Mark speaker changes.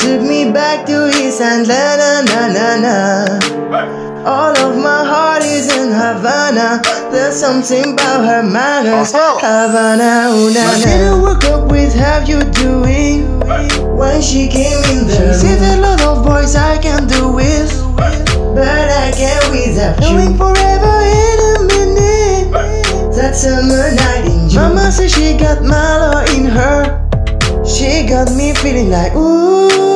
Speaker 1: took me back to East Atlanta, na na na. All of my heart is in Havana. There's something about her manners. Havana, ooh, na na. Didn't work up with how you doing. When she came in the room, she said a lot of boys I can do with, but I can't without you. Knowing forever in a minute. That summer night in June. Mama said she got Malo in her. She got me feeling like ooh.